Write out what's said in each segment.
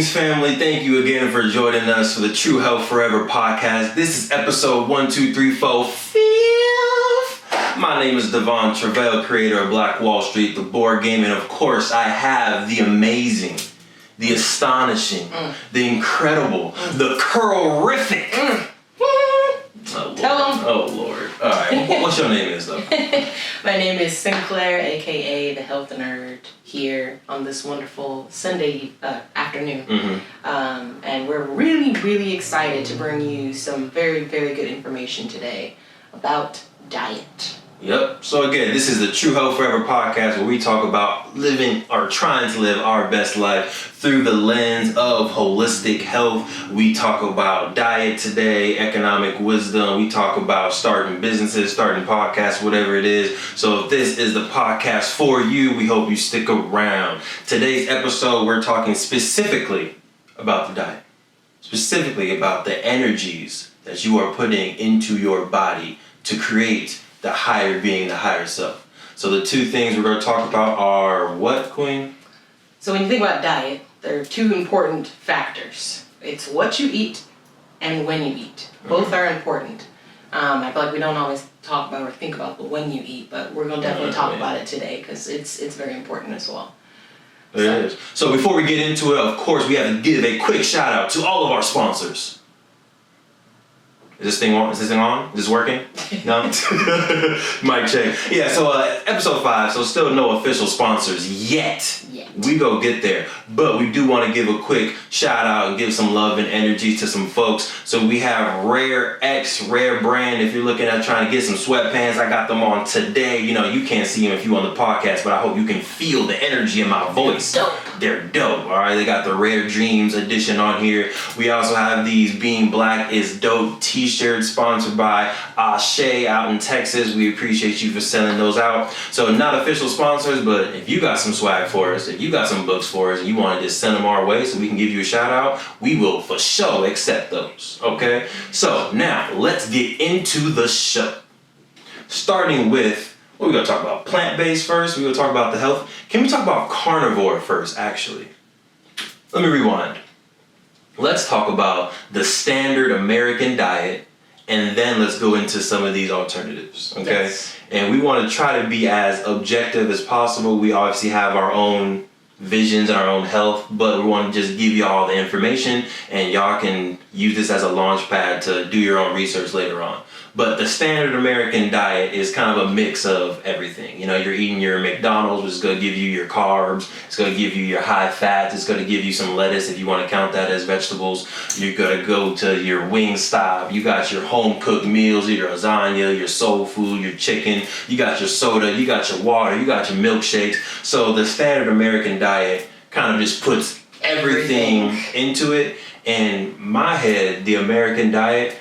Greetings, family. Thank you again for joining us for the True Health Forever podcast. This is episode 1234. My name is Truvel, creator of Black Wall Street, the board game, and of course I have the amazing, the astonishing, the incredible, the curl-rific. Tell them. Oh, Lord. All right. What's your name is, though? My name is Sinclair, a.k.a. the Health Nerd, here on this wonderful Sunday afternoon. And we're really, really excited to bring you some very, very good information today about diet. Yep. So again, this is the True Health Forever podcast where we talk about living or trying to live our best life through the lens of holistic health. We talk about diet today, economic wisdom. We talk about starting businesses, starting podcasts, whatever it is. So if this is the podcast for you, we hope you stick around. Today's episode, we're talking specifically about the diet, specifically about the energies that you are putting into your body to create the higher being, the higher self. So the two things we're going to talk about are what, Queen? So when you think about diet, there are two important factors. It's what you eat and when you eat. Both are important. I feel like we don't always talk about or think about the when you eat, but we're going to definitely talk about it today because it's very important as well. It is. So before we get into it, of course, we have to give a quick shout out to all of our sponsors. Is this thing on? Is this working? No? Mic check. Yeah, so episode 5, so still no official sponsors yet. We go get there. But we do want to give a quick shout out and give some love and energy to some folks. So we have Rare brand. If you're looking at trying to get some sweatpants, I got them on today. You know, you can't see them if you're on the podcast, but I hope you can feel the energy in my voice. They're dope, all right? They got the Rare Dreams edition on here. We also have these Being Black is Dope t-shirts sponsored by Ashe out in Texas. We appreciate you for selling those out. So not official sponsors, but if you got some swag for us, if you got some books for us, and you want to just send them our way so we can give you a shout out, we will for sure accept those, okay? So now let's get into the show. Starting with, what are we going to talk about? Plant-based first? We're going to talk about the health. Can we talk about carnivore first, actually? Let me rewind. Let's talk about the standard American diet, and then let's go into some of these alternatives, okay? Yes. And we want to try to be as objective as possible. We obviously have our own visions and our own health, but we want to just give you all the information, and y'all can use this as a launch pad to do your own research later on. But the standard American diet is kind of a mix of everything. You know, you're eating your McDonald's, which is going to give you your carbs. It's going to give you your high fats. It's going to give you some lettuce if you want to count that as vegetables. You're going to go to your Wingstop. You got your home-cooked meals, your lasagna, your soul food, your chicken. You got your soda. You got your water. You got your milkshakes. So the standard American diet kind of just puts everything into it. In my head, the American diet,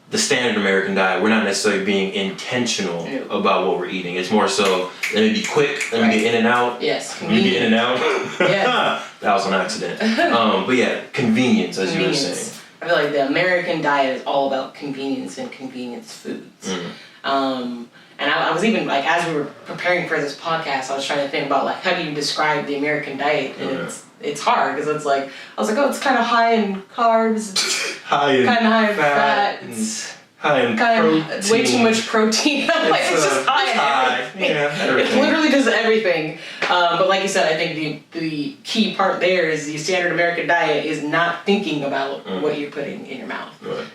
the standard American diet, we're not necessarily being intentional about what we're eating. It's more so, let me be quick, let me get in and out. Yes. Let me get in and out. Yes. That was an accident. But yeah, convenience, as you were saying. I feel like the American diet is all about convenience and convenience foods. And I was even, like, as we were preparing for this podcast, I was trying to think about, like, how do you describe the American diet? And it's hard, because it's like, I was like, oh, it's kind of high in carbs, high in fat, high in protein. Way too much protein. I'm like, it's just high in everything. Yeah, it literally does everything. But like you said, I think the key part there is the standard American diet is not thinking about what you're putting in your mouth. Right.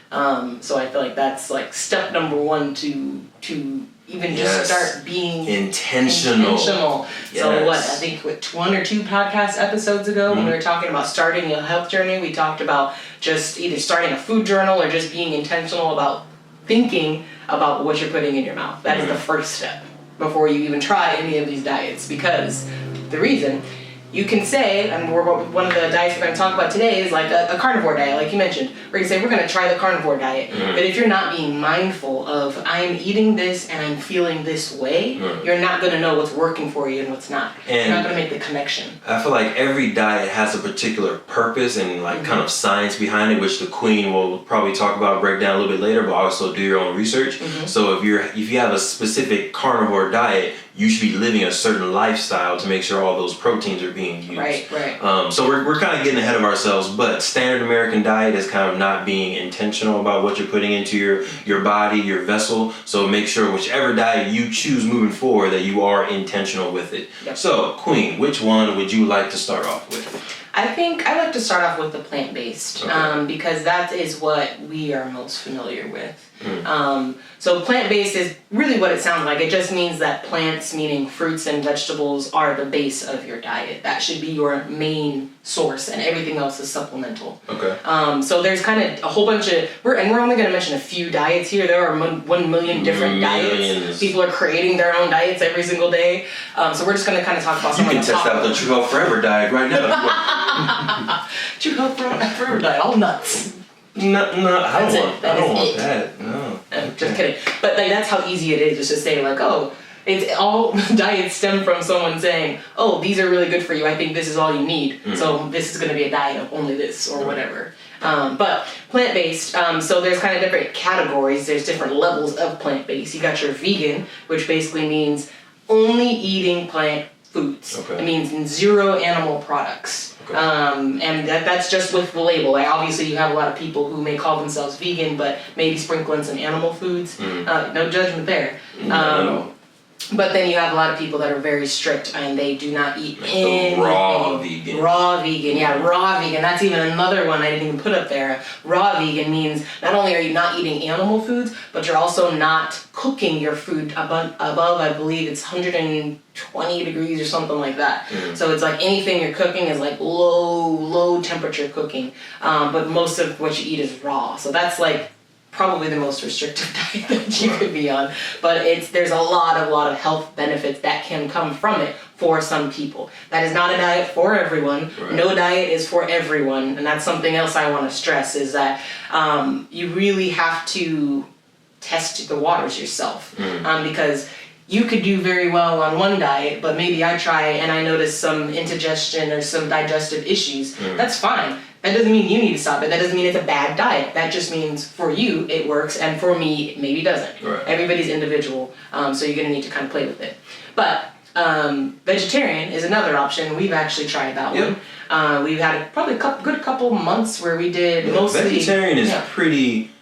So I feel like that's like step number 1 to even just start being intentional. Yes. So what, I think 1 or 2 podcast episodes ago when we were talking about starting a health journey, we talked about just either starting a food journal or just being intentional about thinking about what you're putting in your mouth. That is the first step before you even try any of these diets, because the reason you can say, and one of the diets we're going to talk about today is like a carnivore diet, like you mentioned. We're going to say we're going to try the carnivore diet. But if you're not being mindful of, I'm eating this and I'm feeling this way, you're not going to know what's working for you and what's not. And you're not going to make the connection. I feel like every diet has a particular purpose and like kind of science behind it, which the Queen will probably talk about, break down a little bit later, but also do your own research. So if you have a specific carnivore diet, you should be living a certain lifestyle to make sure all those proteins are being used. Right. So we're kind of getting ahead of ourselves, but standard American diet is kind of not being intentional about what you're putting into your body, your vessel. So make sure whichever diet you choose moving forward that you are intentional with it. Yep. So Queen, which one would you like to start off with? I think I like to start off with the plant-based, because that is what we are most familiar with. So plant-based is really what it sounds like. It just means that plants, meaning fruits and vegetables, are the base of your diet. That should be your main source, and everything else is supplemental. Okay. So there's kind of a whole bunch of, we're only going to mention a few diets here. There are 1 million different diets. People are creating their own diets every single day. So we're just going to kind of talk about some of the You can test out the Truvel Forever diet right now. Truvel Forever diet, all nuts. No, I don't want that. No. Just kidding. But like that's how easy it is just to say like, oh, it's all diets stem from someone saying, oh, these are really good for you. I think this is all you need. So this is going to be a diet of only this or whatever. But plant-based, so there's kind of different categories. There's different levels of plant-based. You got your vegan, which basically means only eating plant foods. Okay. It means 0 animal products. Okay. And that's just with the label. Like obviously you have a lot of people who may call themselves vegan, but maybe sprinkle in some animal foods. No judgment there. No. But then you have a lot of people that are very strict and they do not eat anything. Raw vegan. Raw vegan, yeah, raw vegan. That's even another one I didn't even put up there. Raw vegan means not only are you not eating animal foods, but you're also not cooking your food above I believe it's 120 degrees or something like that. So it's like anything you're cooking is like low temperature cooking. But most of what you eat is raw. So that's like probably the most restrictive diet that you could be on, but there's a lot of health benefits that can come from it for some people. That is not a diet for everyone. Right. No diet is for everyone, and that's something else I want to stress is that you really have to test the waters yourself, because you could do very well on one diet, but maybe I try and I notice some indigestion or some digestive issues. That's fine. That doesn't mean you need to stop it. That doesn't mean it's a bad diet. That just means for you it works, and for me it maybe doesn't. Right. Everybody's individual, so you're going to need to kind of play with it. But vegetarian is another option. We've actually tried that one. We've had probably a good couple months where we did mostly... Vegetarian is pretty...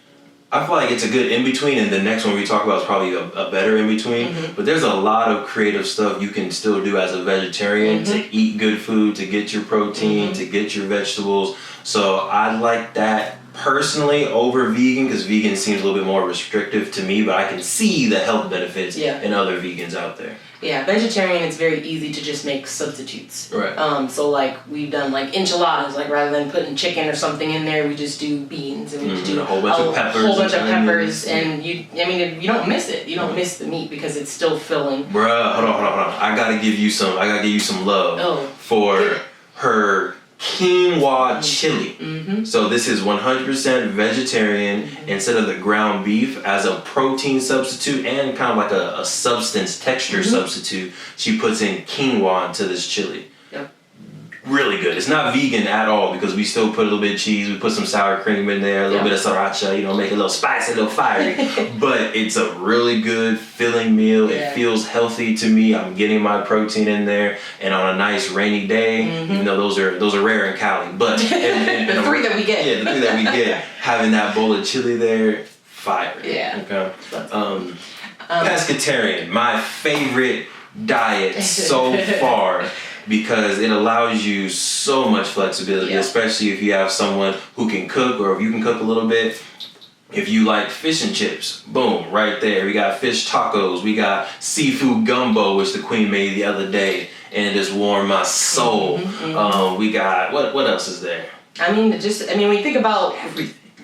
I feel like it's a good in-between, and the next one we talk about is probably a better in-between. But there's a lot of creative stuff you can still do as a vegetarian to eat good food, to get your protein, to get your vegetables. So I like that personally over vegan, because vegan seems a little bit more restrictive to me, but I can see the health benefits in other vegans out there. Yeah, vegetarian, it's very easy to just make substitutes. Right. So like we've done like enchiladas, like rather than putting chicken or something in there, we just do beans and we just do a whole bunch of peppers. And you don't miss it. You don't miss the meat because it's still filling. Bruh, hold on. I gotta give you some love for her quinoa chili. So this is 100% vegetarian. Instead of the ground beef as a protein substitute and kind of like a substance texture substitute, she puts in quinoa into this chili. Really good. It's not vegan at all because we still put a little bit of cheese, we put some sour cream in there, a little bit of sriracha, make it a little spicy, a little fiery. But it's a really good filling meal. It feels healthy to me. I'm getting my protein in there, and on a nice rainy day, even though those are rare in Cali, but and the three that we get. Yeah, the three that we get. Having that bowl of chili there, fire. Yeah. Okay. Pescetarian, my favorite diet so far. Because it allows you so much flexibility, especially if you have someone who can cook, or if you can cook a little bit. If you like fish and chips, boom, right there. We got fish tacos. We got seafood gumbo, which the queen made the other day, and it just warmed my soul. We got, what else is there? When you think about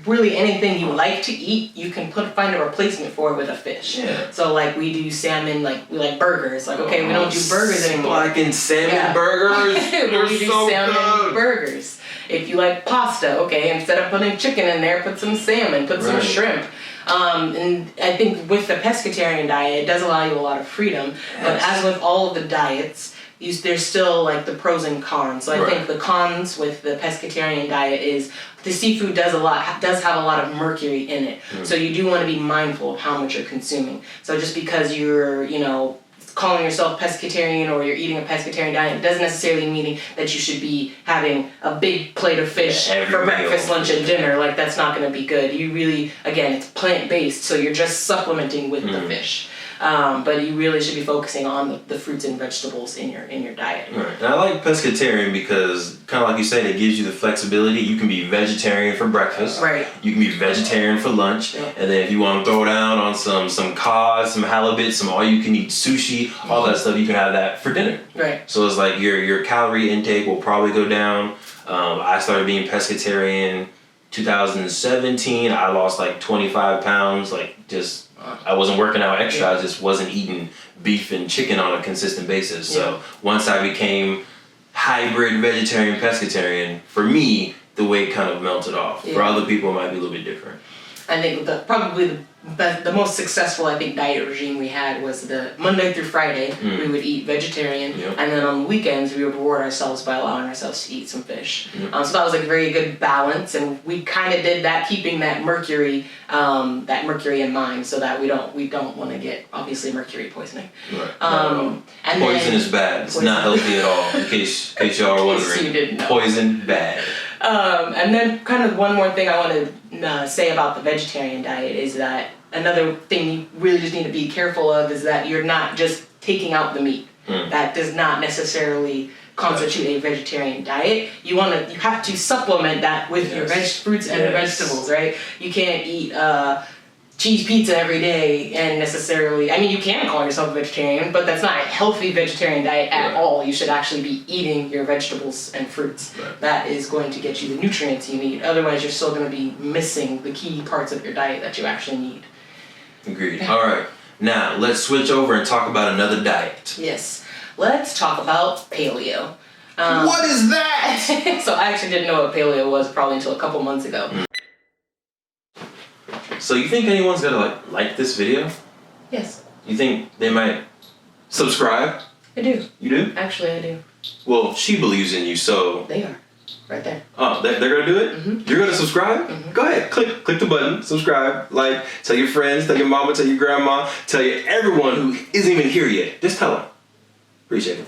really anything you like to eat, you can find a replacement for it with a fish. Yeah. So like we do salmon, like we like burgers. Like we don't do burgers anymore. Like salmon burgers. We do salmon burgers. If you like pasta, instead of putting chicken in there, put some salmon, put some shrimp. And I think with the pescatarian diet, it does allow you a lot of freedom. But as with all of the diets, there's still like the pros and cons. So I think the cons with the pescatarian diet is the seafood does have a lot of mercury in it. So you do want to be mindful of how much you're consuming. So just because you're, calling yourself pescatarian or you're eating a pescatarian diet, it doesn't necessarily mean that you should be having a big plate of fish for breakfast, lunch, and dinner. Like, that's not going to be good. You really, again, it's plant-based, so you're just supplementing with the fish. But you really should be focusing on the fruits and vegetables in your diet. Right. And I like pescatarian because, kind of like you said, it gives you the flexibility. You can be vegetarian for breakfast. Right. You can be vegetarian for lunch. Yep. And then if you want to throw down on some cod, some halibut, some all-you-can-eat sushi, all that stuff, you can have that for dinner. Right. So it's like your calorie intake will probably go down. I started being pescatarian 2017. I lost like 25 pounds, like just... I wasn't working out extra, I just wasn't eating beef and chicken on a consistent basis. So once I became hybrid vegetarian pescatarian, for me, the weight kind of melted off. For other people, it might be a little bit different. I think probably the most successful, I think, diet regime we had was the Monday through Friday, we would eat vegetarian, and then on the weekends we would reward ourselves by allowing ourselves to eat some fish. So that was a very good balance, and we kind of did that, keeping that mercury in mind, so that we don't want to get, obviously, mercury poisoning. Right. And poison is bad. It's not healthy at all. In case y'all are wondering. You didn't know. Poison bad. And then kind of one more thing I want to say about the vegetarian diet is that another thing you really just need to be careful of is that you're not just taking out the meat. That does not necessarily constitute a vegetarian diet. You have to supplement that with your fruits and vegetables, right? You can't eat cheese pizza every day and necessarily, I mean, you can call yourself a vegetarian, but that's not a healthy vegetarian diet at all. You should actually be eating your vegetables and fruits. That is going to get you the nutrients you need. Otherwise, you're still going to be missing the key parts of your diet that you actually need. Agreed. All right. Now, let's switch over and talk about another diet. Yes. Let's talk about paleo. What is that? So I actually didn't know what paleo was probably until a couple months ago. So you think anyone's gonna like this video? Yes. You think they might subscribe? I do. You do? Actually, I do. Well, she believes in you, so... They are. Right there. Oh, they're gonna do it? Mm-hmm. You're gonna subscribe? Mm-hmm. Go ahead, click the button, subscribe, like, tell your friends, tell your mama, tell your grandma, tell everyone who isn't even here yet. Just tell them. Appreciate it.